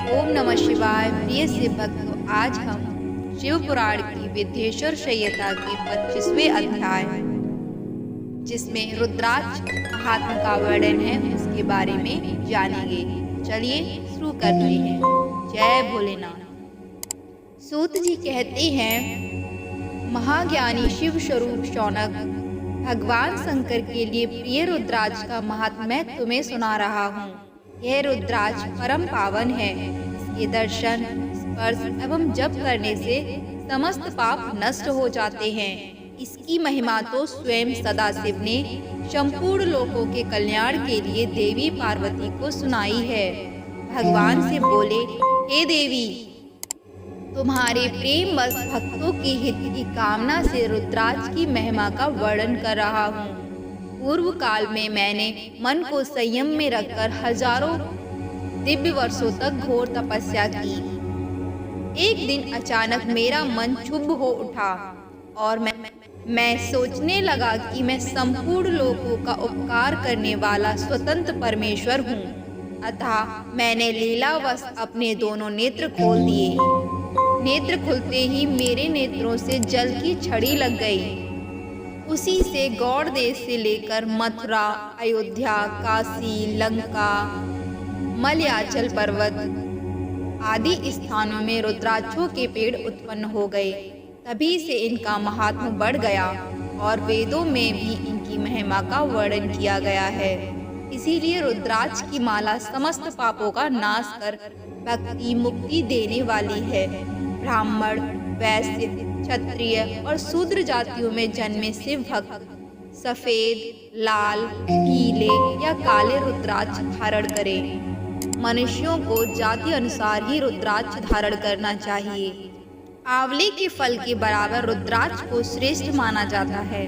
ओम नमः शिवाय। प्रिय से भक्तों, आज हम शिव पुराण की विद्येश्वर संहिता के 25वें अध्याय, जिसमें रुद्राक्ष महात्म का वर्णन है, उसके बारे में जानेंगे। चलिए शुरू करते हैं। जय भोलेनाथ। सूत जी कहते हैं, महाज्ञानी शिव स्वरूप शौनक, भगवान शंकर के लिए प्रिय रुद्राक्ष का महात्म्य तुम्हें सुना रहा हूँ। यह रुद्राक्ष परम पावन है। इसके दर्शन, स्पर्श एवं जप करने से समस्त पाप नष्ट हो जाते हैं। इसकी महिमा तो स्वयं सदाशिव ने संपूर्ण लोकों के कल्याण के लिए देवी पार्वती को सुनाई है। भगवान से बोले, हे देवी, तुम्हारे प्रेम बस भक्तों के हित की कामना से रुद्राक्ष की महिमा का वर्णन कर रहा हूँ। पूर्व काल में मैंने मन को संयम में रखकर हजारों दिव्य वर्षों तक घोर तपस्या की। एक दिन अचानक मेरा मन क्षुब्ध हो उठा और मैं सोचने लगा कि मैं संपूर्ण लोकों का उपकार करने वाला स्वतंत्र परमेश्वर हूँ। अतः मैंने लीलावश अपने दोनों नेत्र खोल दिए। नेत्र खुलते ही मेरे नेत्रों से जल की छड़ी लग गई। उसी से गौड़ देश से लेकर मथुरा, अयोध्या, काशी, लंका, मलयाचल पर्वत आदि स्थानों में रुद्राक्षों के पेड़ उत्पन्न हो गए। तभी से इनका महात्म्य बढ़ गया और वेदों में भी इनकी महिमा का वर्णन किया गया है। इसीलिए रुद्राक्ष की माला समस्त पापों का नाश कर भक्ति मुक्ति देने वाली है। ब्राह्मण, वैश्य, क्षत्रिय और शूद्र जातियों में जन्मे से भक्त सफेद, लाल, पीले या काले रुद्राक्ष धारण करें। मनुष्यों को जाति अनुसार ही रुद्राक्ष धारण करना चाहिए। आंवले के फल के बराबर रुद्राक्ष को श्रेष्ठ माना जाता है।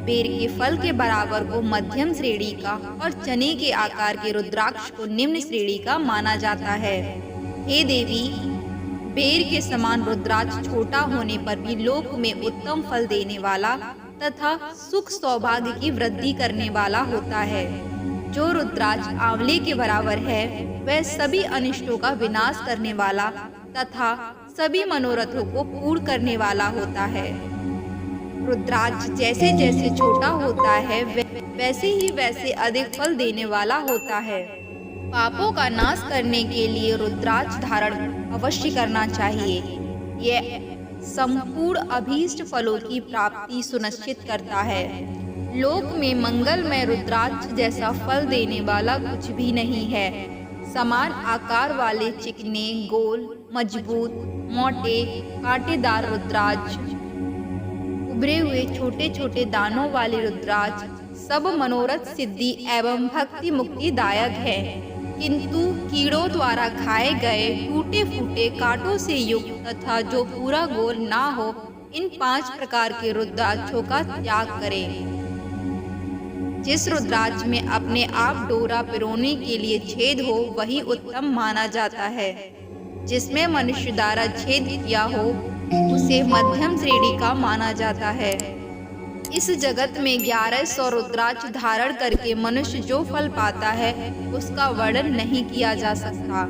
बेर के फल के बराबर को मध्यम श्रेणी का और चने के आकार के रुद्राक्ष को निम्न श्रेणी का माना जाता है। हे देवी, बेर के समान रुद्राक्ष छोटा होने पर भी लोक में उत्तम फल देने वाला तथा सुख सौभाग्य की वृद्धि करने वाला होता है। जो रुद्राक्ष आंवले के बराबर है, वह सभी अनिष्टों का विनाश करने वाला तथा सभी मनोरथों को पूर्ण करने वाला होता है। रुद्राक्ष जैसे जैसे छोटा होता है, वैसे ही वैसे अधिक फल देने वाला होता है। पापों का नाश करने के लिए रुद्राक्ष धारण अवश्य करना चाहिए। यह संपूर्ण अभीष्ट फलों की प्राप्ति सुनिश्चित करता है। लोक में मंगलमय रुद्राक्ष जैसा फल देने वाला कुछ भी नहीं है। समान आकार वाले चिकने, गोल, मजबूत, मोटे, कांटेदार रुद्राक्ष, उभरे हुए छोटे छोटे दानों वाले रुद्राक्ष सब मनोरथ सिद्धि एवं भक्ति मुक्ति दायक है। किंतु कीड़ों द्वारा खाए गए टूटे फूटे कांटों से युक्त तथा जो पूरा गोल ना हो, इन 5 प्रकार के रुद्राक्षों का त्याग करें। जिस रुद्राक्ष में अपने आप डोरा पिरोने के लिए छेद हो, वही उत्तम माना जाता है। जिसमें मनुष्य द्वारा छेद किया हो, उसे मध्यम श्रेणी का माना जाता है। इस जगत में 1100 रुद्राक्ष धारण करके मनुष्य जो फल पाता है, उसका वर्णन नहीं किया जा सकता।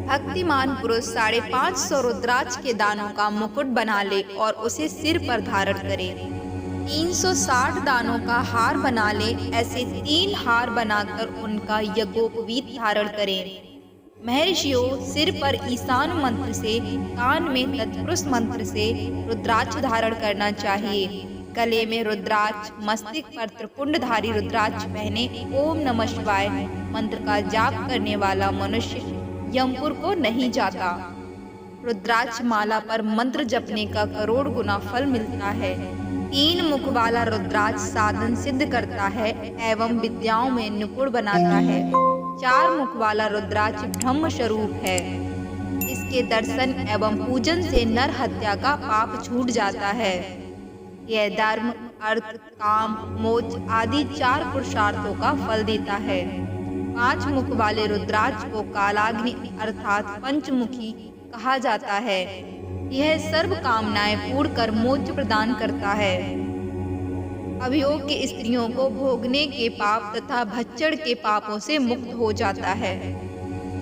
भक्तिमान पुरुष 550 रुद्राक्ष के दानों का मुकुट बना ले और उसे सिर पर धारण करे। 360 दानों का हार बना ले। ऐसे 3 हार बनाकर उनका यज्ञोपवीत धारण करें। महर्षियों, सिर पर ईशान मंत्र से, कान में तत्पुरुष मंत्र से रुद्राक्ष धारण करना चाहिए। गले में रुद्राक्ष, मस्तिष्क पर त्रिपुंडधारी रुद्राक्ष पहने ओम नमः शिवाय मंत्र का जाप करने वाला मनुष्य यमपुर को नहीं जाता। रुद्राक्ष माला पर मंत्र जपने का करोड़ गुना फल मिलता है। 3 मुख वाला रुद्राक्ष साधन सिद्ध करता है एवं विद्याओं में निपुण बनाता है। 4 मुख वाला रुद्राक्ष ब्रह्म स्वरूप है। इसके दर्शन एवं पूजन से नर हत्या का पाप छूट जाता है। यह धर्म, अर्थ, काम, मोक्ष आदि 4 पुरुषार्थों का फल देता है। 5 मुख वाले रुद्राक्ष को कालाग्नि अर्थात पंचमुखी कहा जाता है। यह सर्व कामनाएं पूर्ण कर मोक्ष प्रदान करता है। अभियोग स्त्रियों को भोगने के पाप तथा भच्चड़ के पापों से मुक्त हो जाता है।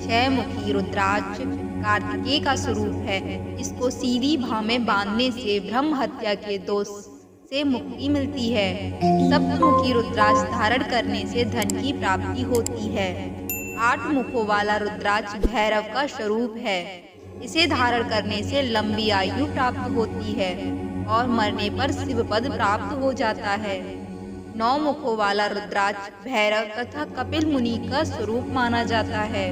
6 मुखी रुद्राक्ष कार्तिकेय का स्वरूप है। इसको सीधी भाव में बांधने से ब्रह्म हत्या के दोष से मुक्ति मिलती है। सप्तमुखी रुद्राक्ष धारण करने से धन की प्राप्ति होती है। 8 मुखों वाला रुद्राक्ष भैरव का स्वरूप है। इसे धारण करने से लंबी आयु प्राप्त होती है और मरने पर शिवपद प्राप्त हो जाता है। 9 मुखों वाला रुद्राक्ष भैरव तथा कपिल मुनि का स्वरूप माना जाता है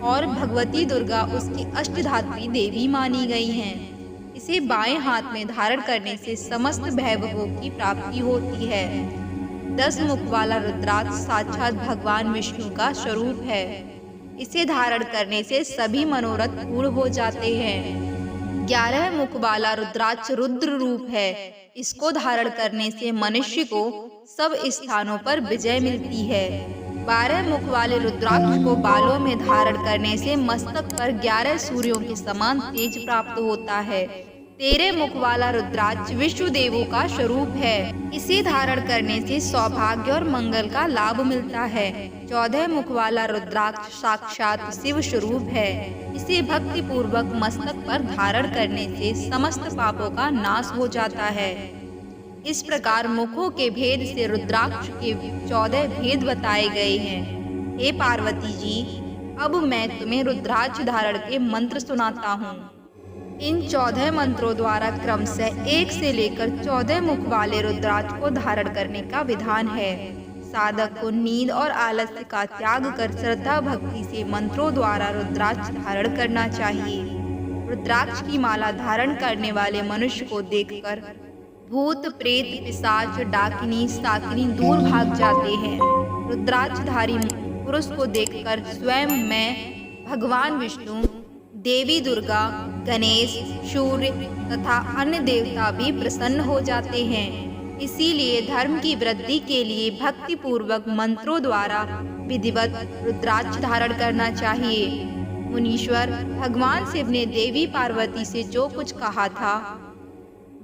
और भगवती दुर्गा उसकी अष्टधात्री देवी मानी गई हैं। इसे बाएं हाथ में धारण करने से समस्त वैभवों की प्राप्ति होती है। 10 मुख वाला रुद्राक्ष साक्षात भगवान विष्णु का स्वरूप है। इसे धारण करने से सभी मनोरथ पूर्ण हो जाते हैं। 11 मुख वाला रुद्राक्ष रुद्र रूप है। इसको धारण करने से मनुष्य को सब स्थानों पर विजय मिलती है। 12 मुख वाले रुद्राक्ष को बालों में धारण करने से मस्तक पर 11 सूर्यों के समान तेज प्राप्त होता है। 13 मुख वाला रुद्राक्ष विष्णु देवों का स्वरूप है। इसे धारण करने से सौभाग्य और मंगल का लाभ मिलता है। 14 मुख वाला रुद्राक्ष साक्षात शिव स्वरूप है। इसे भक्ति पूर्वक मस्तक पर धारण करने से समस्त पापों का नाश हो जाता है। इस प्रकार मुखों के भेद से रुद्राक्ष के 14 भेद बताए गए हैं। हे पार्वती जी, अब मैं तुम्हें रुद्राक्ष धारण के मंत्र सुनाता हूँ। इन 14 मंत्रों द्वारा क्रमशः 1 से लेकर 14 मुख वाले रुद्राक्ष को धारण करने का विधान है। साधक को नींद और आलस्य का त्याग कर श्रद्धा भक्ति से मंत्रों द्वारा रुद्राक्ष धारण करना चाहिए। रुद्राक्ष की माला धारण करने वाले मनुष्य को देखकर भूत प्रेत पिशाच डाकिनी साकिनी दूर भाग जाते हैं। रुद्राक्षधारी पुरुष को देखकर स्वयं मैं, भगवान विष्णु, देवी दुर्गा, गणेश, सूर्य तथा अन्य देवता भी प्रसन्न हो जाते हैं। इसीलिए धर्म की वृद्धि के लिए भक्ति पूर्वक मंत्रों द्वारा विधिवत रुद्राक्ष धारण करना चाहिए। मुनीश्वर, भगवान शिव ने देवी पार्वती से जो कुछ कहा था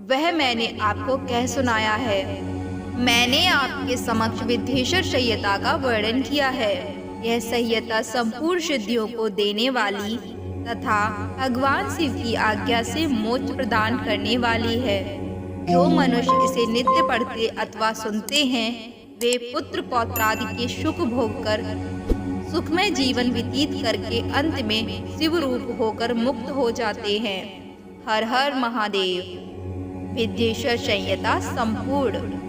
वह मैंने आपको कह सुनाया है। मैंने आपके समक्ष विद्येश्वर संहिता का वर्णन किया है। यह संहिता संपूर्ण सिद्धियों को देने वाली तथा भगवान शिव की आज्ञा से मोक्ष प्रदान करने वाली है। जो मनुष्य इसे नित्य पढ़ते अथवा सुनते हैं वे पुत्र पौत्रादि के सुख भोग कर सुखमय जीवन व्यतीत करके अंत में शिव रूप होकर मुक्त हो जाते हैं। हर हर महादेव। विद्येश्वर संहिता संपूर्ण।